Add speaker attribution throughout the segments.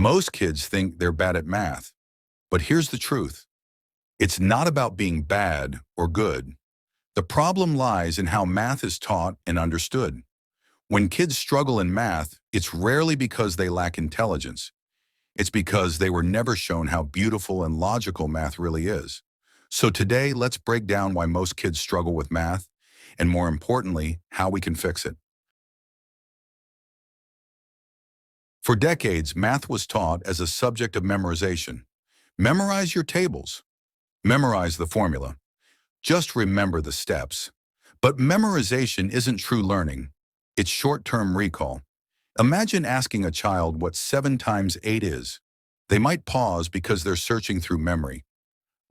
Speaker 1: Most kids think they're bad at math, but here's the truth. It's not about being bad or good. The problem lies in how math is taught and understood. When kids struggle in math, it's rarely because they lack intelligence. It's because they were never shown how beautiful and logical math really is. So today, let's break down why most kids struggle with math, and more importantly, how we can fix it. For decades, math was taught as a subject of memorization. Memorize your tables. Memorize the formula. Just remember the steps. But memorization isn't true learning. It's short-term recall. Imagine asking a child what 7 times 8 is. They might pause because they're searching through memory,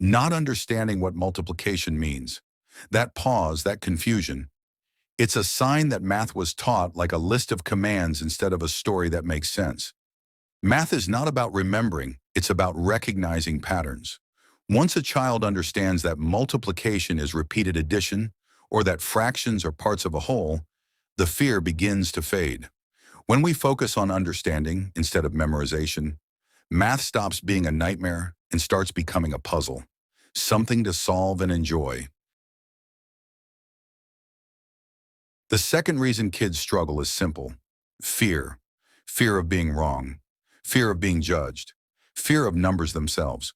Speaker 1: not understanding what multiplication means. That pause, that confusion, it's a sign that math was taught like a list of commands instead of a story that makes sense. Math is not about remembering, it's about recognizing patterns. Once a child understands that multiplication is repeated addition, or that fractions are parts of a whole, the fear begins to fade. When we focus on understanding instead of memorization, math stops being a nightmare and starts becoming a puzzle, something to solve and enjoy. The second reason kids struggle is simple: fear. Fear of being wrong, fear of being judged, fear of numbers themselves.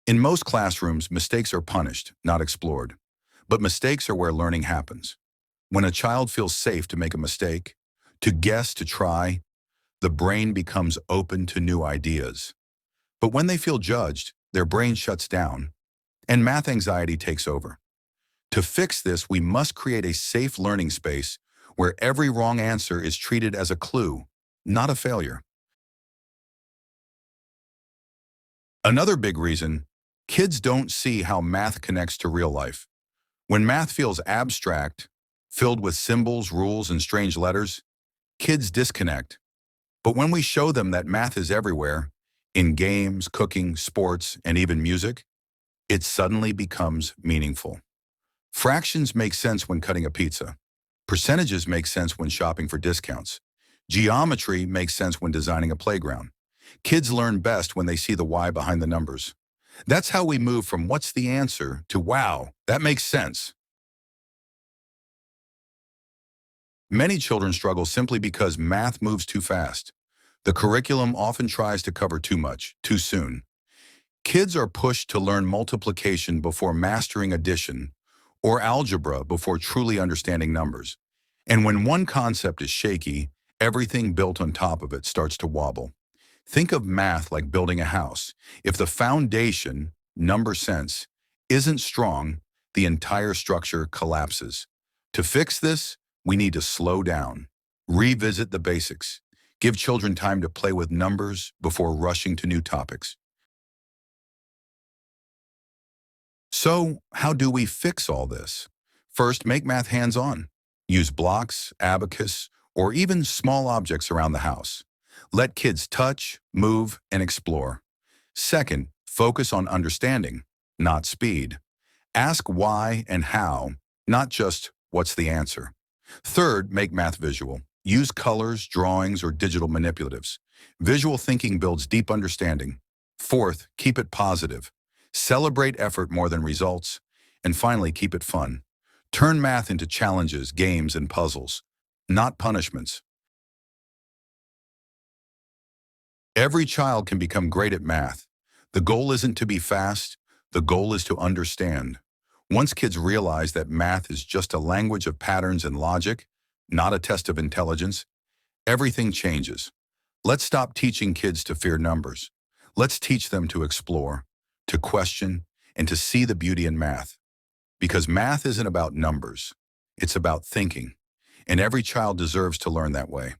Speaker 1: In most classrooms, mistakes are punished, not explored. But mistakes are where learning happens. When a child feels safe to make a mistake, to guess, to try, the brain becomes open to new ideas. But when they feel judged, their brain shuts down, and math anxiety takes over. To fix this, we must create a safe learning space where every wrong answer is treated as a clue, not a failure. Another big reason: kids don't see how math connects to real life. When math feels abstract, filled with symbols, rules, and strange letters, kids disconnect. But when we show them that math is everywhere, in games, cooking, sports, and even music, it suddenly becomes meaningful. Fractions make sense when cutting a pizza. Percentages make sense when shopping for discounts. Geometry makes sense when designing a playground. Kids learn best when they see the why behind the numbers. That's how we move from "what's the answer" to "wow, that makes sense." Many children struggle simply because math moves too fast. The curriculum often tries to cover too much, too soon. Kids are pushed to learn multiplication before mastering addition, or algebra before truly understanding numbers. And when one concept is shaky, everything built on top of it starts to wobble. Think of math like building a house. If the foundation, number sense, isn't strong, the entire structure collapses. To fix this, we need to slow down, revisit the basics, give children time to play with numbers before rushing to new topics. So, how do we fix all this? First, make math hands-on. Use blocks, abacus, or even small objects around the house. Let kids touch, move, and explore. Second, focus on understanding, not speed. Ask why and how, not just what's the answer. Third, make math visual. Use colors, drawings, or digital manipulatives. Visual thinking builds deep understanding. Fourth, keep it positive. Celebrate effort more than results. And finally, keep it fun. Turn math into challenges, games, and puzzles, not punishments. Every child can become great at math. The goal isn't to be fast, the goal is to understand. Once kids realize that math is just a language of patterns and logic, not a test of intelligence, everything changes. Let's stop teaching kids to fear numbers. Let's teach them to explore, to question, and to see the beauty in math. Because math isn't about numbers, it's about thinking. And every child deserves to learn that way.